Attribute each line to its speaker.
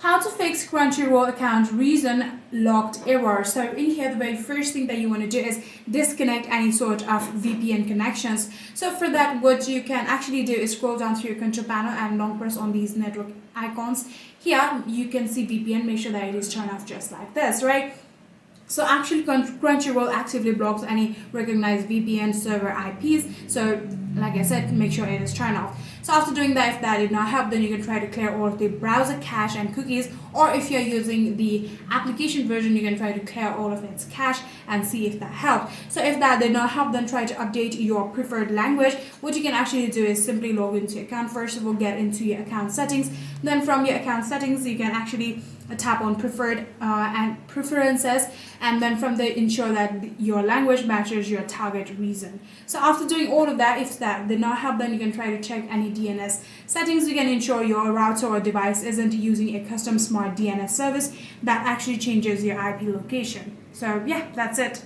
Speaker 1: How to fix Crunchyroll account reason locked error. So in here, the very first thing that you want to do is disconnect any sort of VPN connections. So for that, what you can actually do is scroll down through your control panel and long press on these network icons. Here you can see VPN. Make sure that it is turned off just like this, right? So actually Crunchyroll actively blocks any recognized VPN server IPs. So like I said, make sure it is turned off. So after doing that, if that did not help, then you can try to clear all of the browser cache and cookies, or if you're using the application version, you can try to clear all of its cache and see if that helped. So if that did not help, then try to update your preferred language. What you can actually do is simply log into your account. First of all, get into your account settings. Then from your account settings, you can actually tap on preferred and preferences, and then from there ensure that your language matches your target region. So after doing all of that, if that did not help, then you can try to check any DNS settings. You can ensure your router or device isn't using a custom smart DNS service that actually changes your IP location. So yeah, that's it.